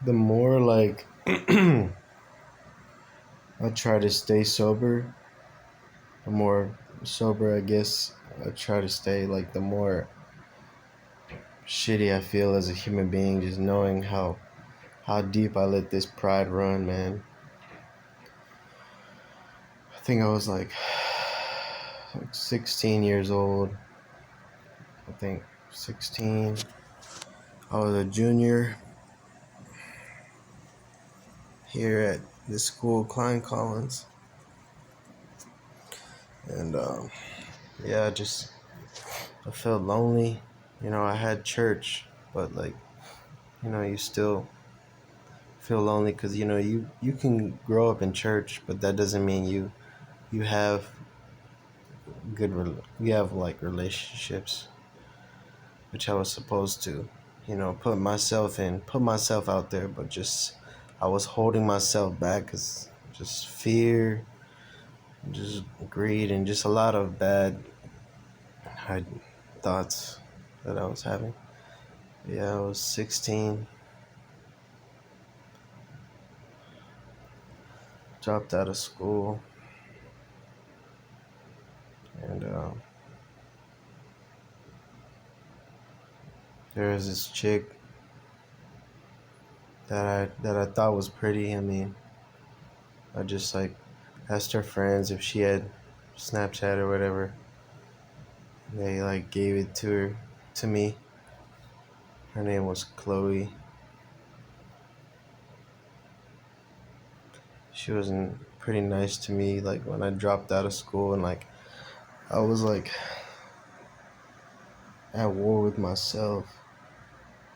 the more like I try to stay sober, the more sober I guess I try to stay, like the more shitty I feel as a human being, just knowing how deep I let this pride run, man. I think I was like 16 years old. I think 16. I was a junior here at this school, Klein Collins, and yeah, I felt lonely. I had church, but you still feel lonely because you can grow up in church, but that doesn't mean you have you have like relationships, which I was supposed to, put myself out there, but just I was holding myself back because just fear, just greed, and just a lot of bad thoughts that I was having. Yeah, I was 16, dropped out of school, and there was this chick that I thought was pretty. I mean, I just asked her friends if she had Snapchat or whatever. They gave it to me. Her name was Chloe. She was pretty nice to me. Like when I dropped out of school and I was at war with myself,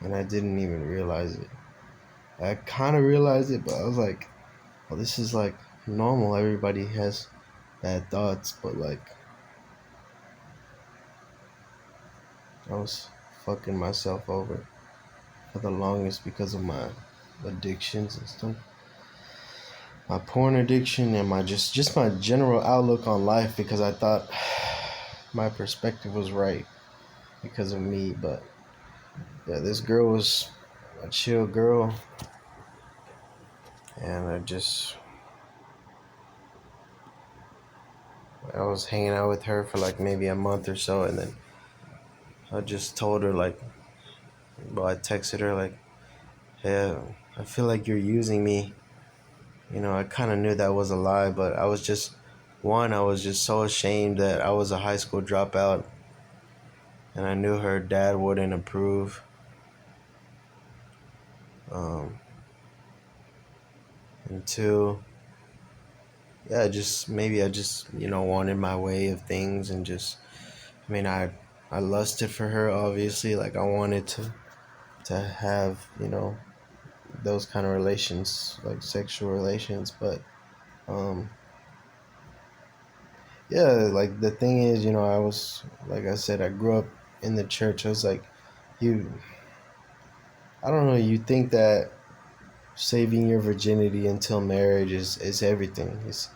and I didn't even realize it. I kind of realized it, but I was like, well, this is normal. Everybody has bad thoughts, but I was fucking myself over for the longest because of my addictions and stuff. My porn addiction and my my general outlook on life, because I thought my perspective was right because of me. But yeah, this girl was a chill girl, and I was hanging out with her for maybe a month or so, and then I just told her I texted her hey, I feel like you're using me. I kind of knew that was a lie, but I was just so ashamed that I was a high school dropout, and I knew her dad wouldn't approve. Um, and two, yeah, maybe I just wanted my way of things, and I mean, I lusted for her, obviously. I wanted to have those kind of relations, sexual relations, but um yeah, the thing is, I was, like I said, I grew up in the church. I was you I don't know, you think that saving your virginity until marriage is everything. It's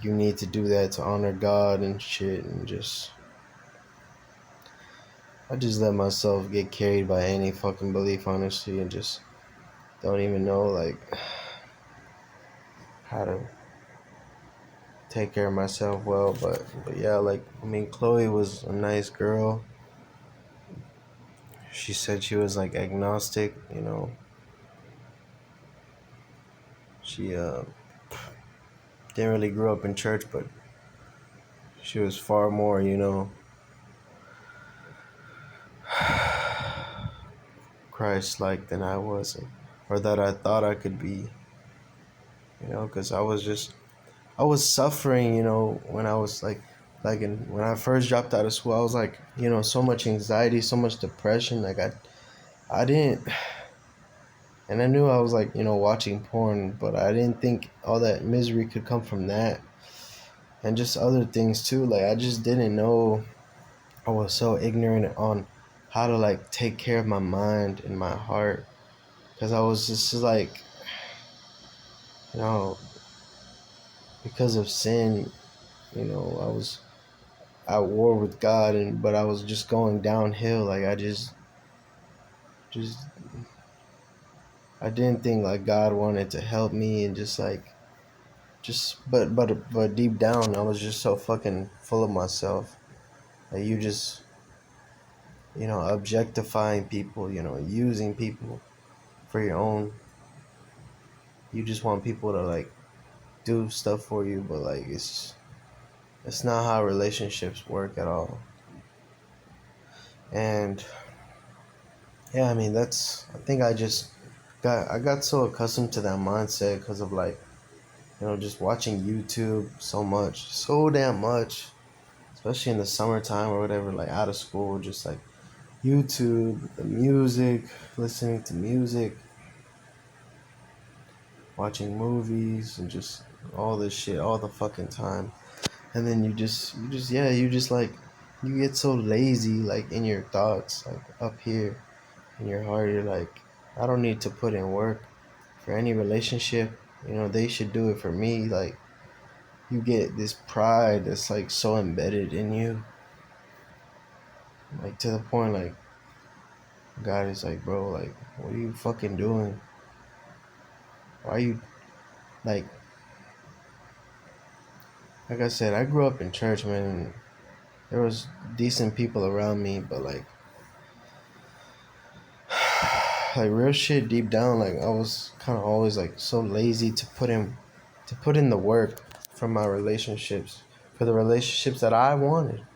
you need to do that to honor God and shit, and I just let myself get carried by any fucking belief, honestly, and just don't even know how to take care of myself well. But yeah, I mean, Chloe was a nice girl. She said she was agnostic. She didn't really grow up in church, but she was far more Christ-like than I was, or that I thought I could be. Because I was suffering. When I was when I first dropped out of school, I was so much anxiety, so much depression. I didn't, and I knew I was watching porn, but I didn't think all that misery could come from that, and just other things too. I just didn't know. I was so ignorant on how to take care of my mind and my heart, because I was just you know because of sin. I was at war with God, but I was just going downhill. I just I didn't think like God wanted to help me, and just like just but deep down I was just so fucking full of myself. Like you just, objectifying people, using people for your own. You just want people to like do stuff for you, but like it's not how relationships work at all. And yeah, I mean that's I think I got so accustomed to that mindset because of like, just watching YouTube so damn much, especially in the summertime or whatever, like out of school, just like YouTube, the music, listening to music, watching movies, and just all this shit all the fucking time. And then you just like, you get so lazy, like in your thoughts, like up here in your heart. You're like, I don't need to put in work for any relationship. They should do it for me. Like, you get this pride that's like so embedded in you, like to the point like God is like, bro, like, what are you fucking doing? Why are you like like I said, I grew up in church, man, and there was decent people around me, but like real shit deep down, like I was kind of always like so lazy to put in the work for my relationships, for the relationships that I wanted.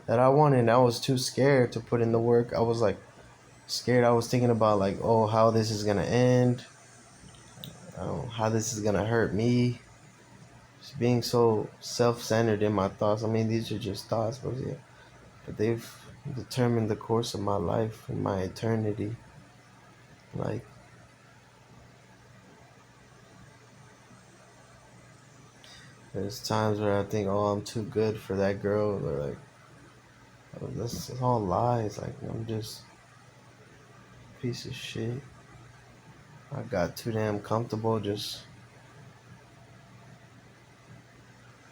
I was too scared to put in the work. I was like scared. I was thinking about like, oh, how this is gonna end, how this is gonna hurt me. Just being so self-centered in my thoughts. I mean, these are just thoughts, but yeah, but they've determined the course of my life and my eternity. Like, there's times where I think, oh, I'm too good for that girl, or like, oh, this is all lies. Like, I'm just a piece of shit. I got too damn comfortable just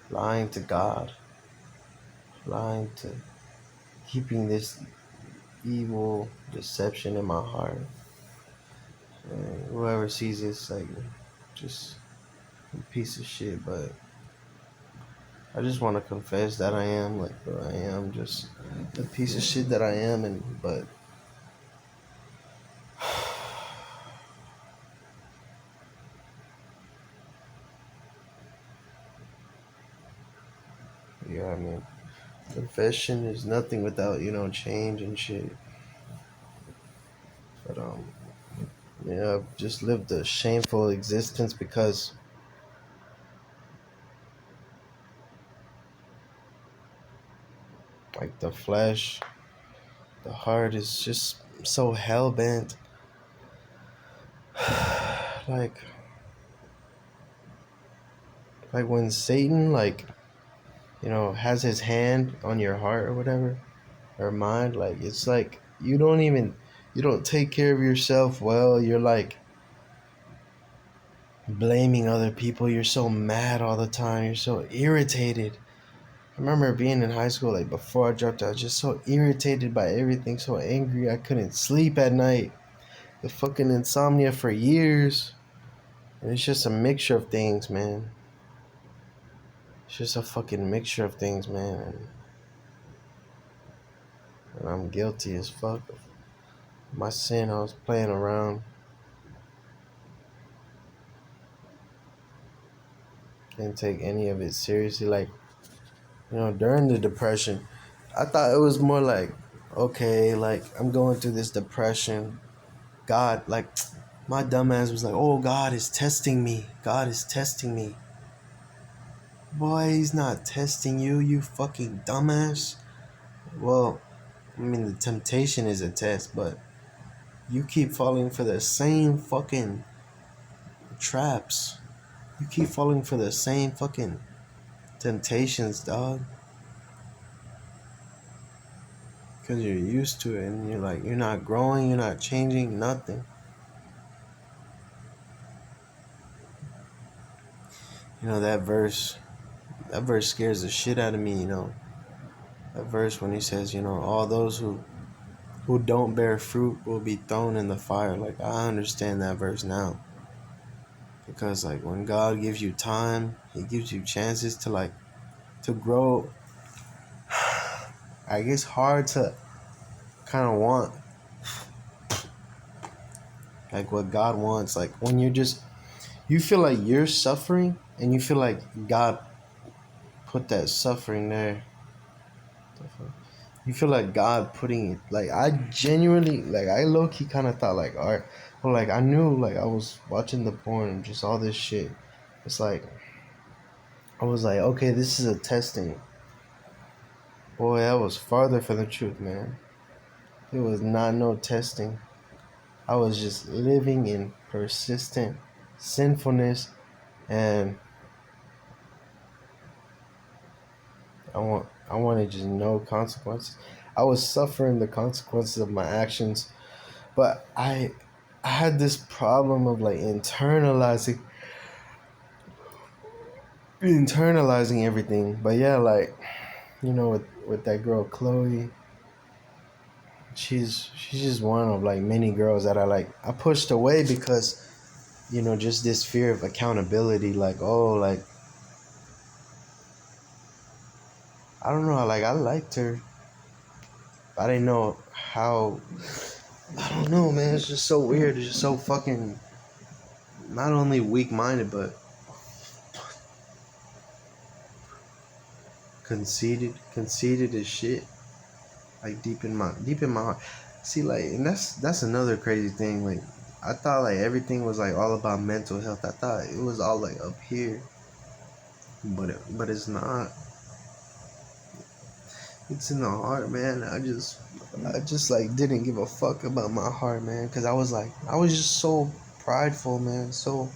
lying to God, lying to keeping this evil deception in my heart. And whoever sees this, like, just a piece of shit. But I just want to confess that I am, like, bro, I am just the piece of shit that I am, and but yeah, I mean, confession is nothing without, change and shit. But yeah, I've just lived a shameful existence because like the flesh, the heart is just so hell bent. like like when Satan, like, has his hand on your heart or whatever, or mind, like it's like you don't take care of yourself well. You're like blaming other people. You're so mad all the time. You're so irritated. I remember being in high school, like before I dropped out, just so irritated by everything, so angry I couldn't sleep at night. The fucking insomnia for years. And it's just a mixture of things, man. It's just a fucking mixture of things, man. And I'm guilty as fuck of my sin. I was playing around. Didn't take any of it seriously. Like, during the depression, I thought it was more like, okay, like I'm going through this depression. God, like, my dumbass was like, oh, God is testing me. God is testing me. Boy, he's not testing you, you fucking dumbass. Well, I mean, the temptation is a test, but you keep falling for the same fucking traps. You keep falling for the same fucking temptations, dog. Because you're used to it, and you're like, you're not growing, you're not changing, nothing. That verse scares the shit out of me. That verse when he says, all those who who don't bear fruit will be thrown in the fire. Like, I understand that verse now. Because, like, when God gives you time, he gives you chances to, like, to grow. I guess hard to kind of want, like, what God wants. Like, when you feel like you're suffering and you feel like God put that suffering there. You feel like God putting it, like, I genuinely, like, I low-key kind of thought, like, all right, well, like, I knew, like, I was watching the porn and just all this shit. It's like, I was like, okay, this is a testing. Boy, that was farther from the truth, man. It was not no testing. I was just living in persistent sinfulness, and I wanted just no consequences. I was suffering the consequences of my actions, but I had this problem of, like, internalizing everything. But yeah, like, with that girl Chloe, she's just one of, like, many girls that I pushed away because, just this fear of accountability. Like, oh, like, I don't know, like, I liked her. I didn't know how. I don't know, man. It's just so weird. It's just so fucking not only weak-minded, but conceited as shit. Like, deep in my heart. See, like, and that's another crazy thing. Like, I thought, like, everything was, like, all about mental health. I thought it was all, like, up here, but it's not. It's in the heart, man. I just like didn't give a fuck about my heart, man, because I was just so prideful, man. So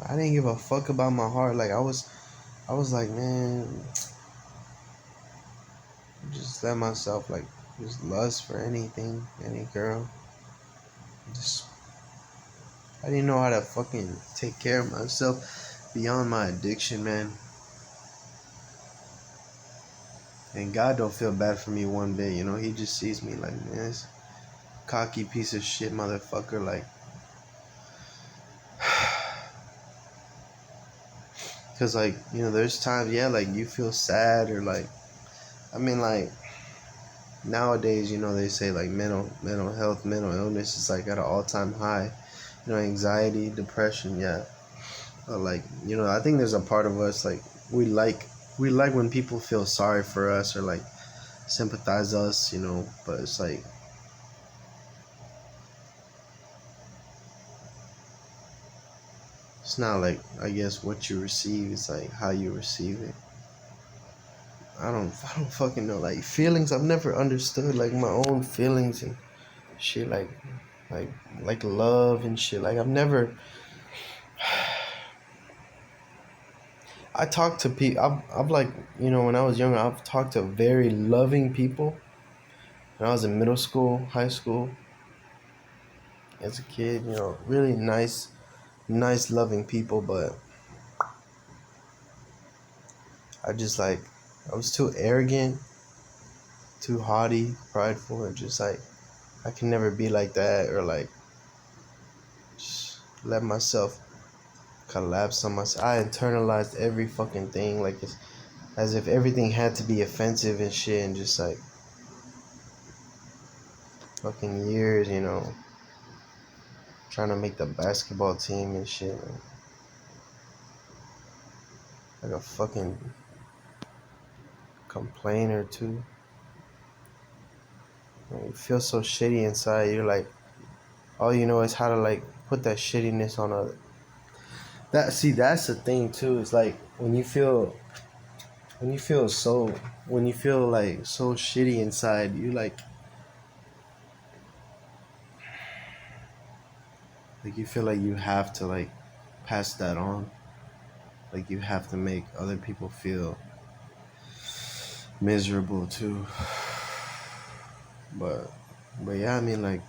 I didn't give a fuck about my heart. Like, I was like, man, just let myself, like, just lust for anything, any girl. Just I didn't know how to fucking take care of myself beyond my addiction, man. And God don't feel bad for me one bit, He just sees me like, man, this cocky piece of shit motherfucker, like. Because, like, there's times, yeah, like, you feel sad, or, like, I mean, like, nowadays, they say, like, mental health, mental illness is, like, at an all-time high. Anxiety, depression, yeah. But, like, I think there's a part of us, like, we like when people feel sorry for us, or, like, sympathize us, but it's like, it's not, like, I guess what you receive, it's like how you receive it. I don't fucking know. Like, feelings, I've never understood, like, my own feelings and shit, like like love and shit. Like, I've never. I talk to people. I've like, when I was younger, I've talked to very loving people. When I was in middle school, high school, as a kid, really nice, loving people. But I just, like, I was too arrogant, too haughty, prideful, and just, like, I can never be like that, or, like, just let myself collapse on myself. I internalized every fucking thing, like, it's as if everything had to be offensive and shit, and just, like, fucking years, trying to make the basketball team and shit, like a fucking complainer too. You feel so shitty inside. You're like, all you know is how to, like, put that shittiness on a. That's the thing too. It's like when you feel so when you feel like so shitty inside, you like you feel like you have to, like, pass that on. Like, you have to make other people feel miserable too. But yeah, I mean, like,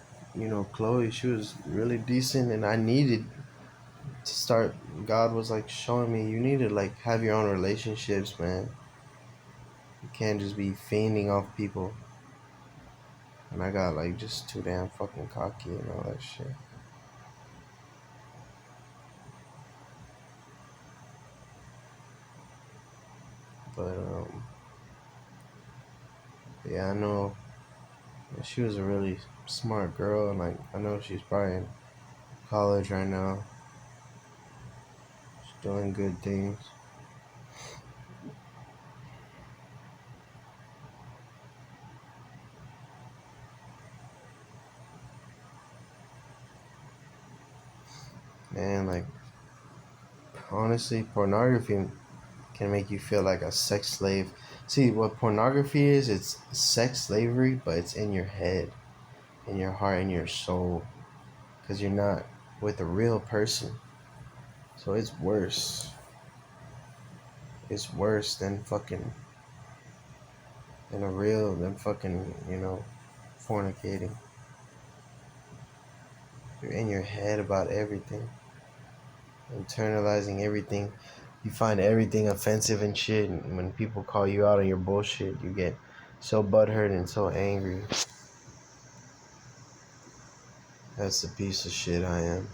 Chloe, she was really decent, and I needed to start. God was, like, showing me, you need to, like, have your own relationships, man. You can't just be fiending off people. And I got like just too damn fucking cocky and all that shit. But yeah, I know she was a really smart girl, and like I know she's probably in college right now. She's doing good things. Man, like honestly, pornography can make you feel like a sex slave. See, what pornography is, it's sex slavery, but it's in your head, in your heart, in your soul. Because you're not with a real person. So it's worse. It's worse than fucking, than fucking, fornicating. You're in your head about everything, internalizing everything. You find everything offensive and shit. And when people call you out on your bullshit, you get so butthurt and so angry. That's the piece of shit I am.